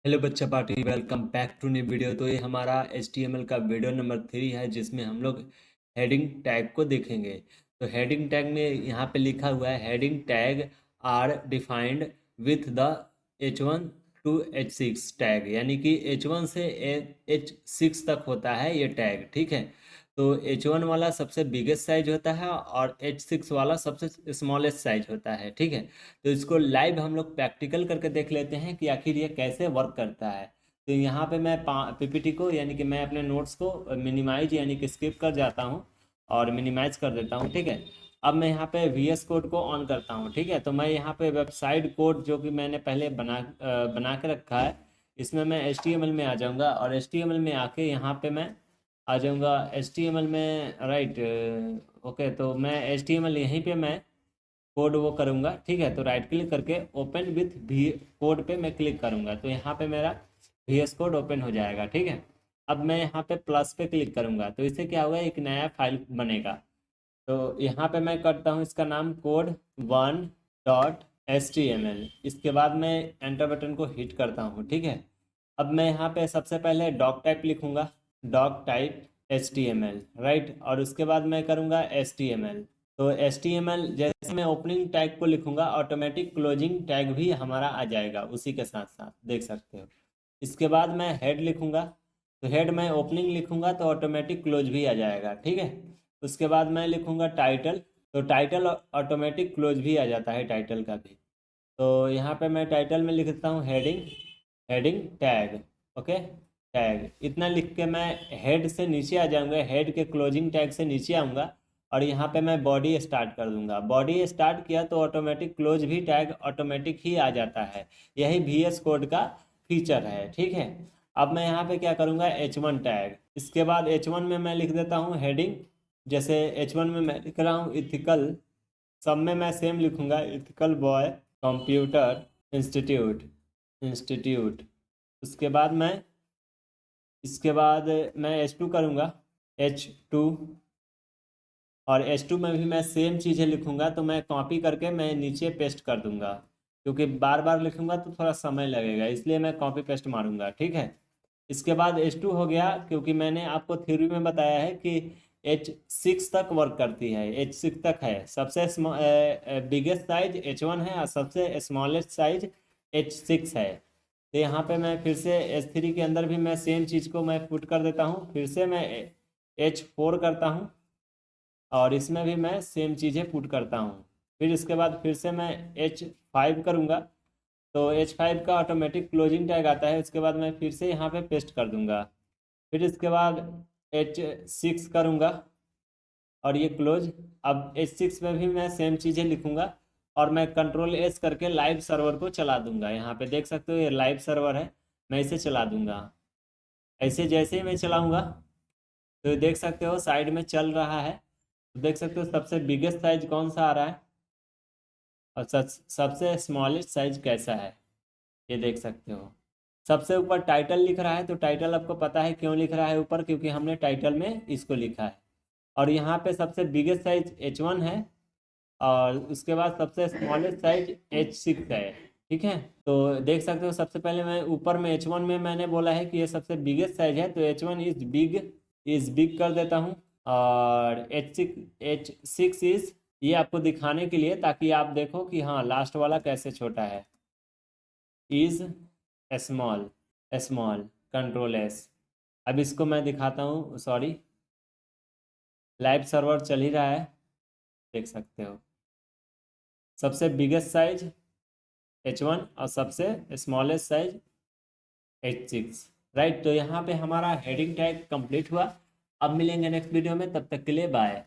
Hello बच्चा party, welcome back to new video. तो ये हमारा HTML का वीडियो नंबर 3 है, जिसमें हम लोग हेडिंग टैग को देखेंगे। तो हेडिंग टैग में यहाँ पे लिखा हुआ है, heading tag are defined with the H1 to H6 tag, यानी कि H1 से H6 तक होता है ये टैग। ठीक है, तो H1 वाला सबसे बिगेस्ट साइज होता है और H6 वाला सबसे स्मॉलेस्ट साइज होता है। ठीक है, तो इसको लाइव हम लोग प्रैक्टिकल करके देख लेते हैं कि आखिर ये कैसे वर्क करता है। तो यहाँ पे मैं पीपीटी को, यानी कि मैं अपने नोट्स को मिनिमाइज यानी कि स्किप कर जाता हूँ और मिनिमाइज कर देता हूँ। ठीक है, अब मैं यहाँ पे VS कोड को ऑन करता हूँ। ठीक है, तो मैं यहाँ पे वेबसाइट कोड जो कि मैंने पहले बना के रखा है, इसमें मैं HTML में आ जाऊँगा और HTML में आके यहाँ पे मैं आ जाऊँगा HTML में। राइट, ओके, तो मैं HTML यहीं पे मैं कोड वो करूँगा। ठीक है, तो राइट क्लिक करके ओपन विथ भी कोड पे मैं क्लिक करूँगा, तो यहाँ पे मेरा VS कोड ओपन हो जाएगा। ठीक है, अब मैं यहाँ पे प्लस पे क्लिक करूँगा, तो इससे क्या होगा, एक नया फाइल बनेगा। तो यहाँ पे मैं करता हूँ इसका नाम code1.html। इसके बाद मैं एंटर बटन को हिट करता हूँ। ठीक है, अब मैं यहाँ पे सबसे पहले डॉक टाइप लिखूँगा, डॉक टाइप HTML। राइट, और उसके बाद मैं करूँगा HTML। तो HTML जैसे मैं ओपनिंग टैग को लिखूँगा, ऑटोमेटिक क्लोजिंग टैग भी हमारा आ जाएगा उसी के साथ साथ, देख सकते हो। इसके बाद मैं हेड लिखूँगा, तो हेड मैं ओपनिंग लिखूँगा तो ऑटोमेटिक क्लोज भी आ जाएगा। ठीक है, उसके बाद मैं लिखूँगा टाइटल, तो टाइटल ऑटोमेटिक क्लोज भी आ जाता है टाइटल का भी। तो यहाँ पे मैं टाइटल में लिख देता हूँ heading, heading tag. Okay, tag इतना लिख के मैं हेड से नीचे आ जाऊँगा, हेड के क्लोजिंग टैग से नीचे आऊँगा और यहाँ पे मैं बॉडी स्टार्ट कर दूंगा। बॉडी स्टार्ट किया तो ऑटोमेटिक क्लोज भी टैग ऑटोमेटिक ही आ जाता है। यही VS कोड का फीचर है। ठीक है, अब मैं यहाँ पे क्या करूँगा, H1 टैग। इसके बाद H1 में मैं लिख देता हूँ हेडिंग, जैसे H1 में मैं लिख रहा हूँ इथिकल, सब में मैं सेम लिखूंगा, ethical boy computer institute, institute. उसके बाद मैं, इसके बाद मैं H2 करूँगा, H2। और H2 में भी मैं सेम चीज़ें लिखूंगा, तो मैं कॉपी करके मैं नीचे पेस्ट कर दूंगा, क्योंकि बार बार लिखूंगा तो थोड़ा समय लगेगा, इसलिए मैं कॉपी पेस्ट मारूंगा। ठीक है, इसके बाद H2 हो गया, क्योंकि मैंने आपको थ्योरी में बताया है कि H6 तक वर्क करती है, H6 तक है। सबसे बिगेस्ट साइज H1 है और सबसे स्मॉलेस्ट साइज H6 है। तो यहाँ पे मैं फिर से H3 के अंदर भी मैं सेम चीज़ को मैं पुट कर देता हूँ, फिर से मैं H4 करता हूँ और इसमें भी मैं सेम चीज़ें पुट करता हूँ। फिर इसके बाद फिर से मैं H5 करूँगा, तो H5 का ऑटोमेटिक क्लोजिंग टैग आता है। उसके बाद मैं फिर से यहाँ पे पेस्ट कर दूँगा। फिर इसके बाद H6 करूँगा और ये क्लोज। अब H6 में भी मैं सेम चीज़ें लिखूँगा और मैं Ctrl+S करके लाइव सर्वर को चला दूँगा। यहाँ पे देख सकते हो ये लाइव सर्वर है, मैं इसे चला दूँगा। ऐसे जैसे ही मैं चलाऊँगा तो देख सकते हो साइड में चल रहा है। तो देख सकते हो सबसे बिगेस्ट साइज कौन सा आ रहा है और सबसे स्मॉलेस्ट साइज कैसा है, ये देख सकते हो। सबसे ऊपर टाइटल लिख रहा है, तो टाइटल आपको पता है क्यों लिख रहा है ऊपर, क्योंकि हमने टाइटल में इसको लिखा है। और यहाँ पे सबसे बिगेस्ट साइज H1 है और उसके बाद सबसे स्मॉलेस्ट साइज H6 है। ठीक है, तो देख सकते हो सबसे पहले मैं ऊपर में H1 में मैंने बोला है कि ये सबसे बिगेस्ट साइज है, तो H1 इज बिग कर देता हूँ। और H6 इज, ये आपको दिखाने के लिए, ताकि आप देखो कि हाँ लास्ट वाला कैसे छोटा है, इज स्मॉल, स्मॉल, Ctrl+S। अब इसको मैं दिखाता हूँ, सॉरी, लाइव सर्वर चल ही रहा है, देख सकते हो। सबसे बिगेस्ट साइज H1 और सबसे स्मॉलेस्ट साइज H6। राइट, तो यहाँ पे हमारा हेडिंग टैग कंप्लीट हुआ। अब मिलेंगे नेक्स्ट वीडियो में, तब तक के लिए बाय।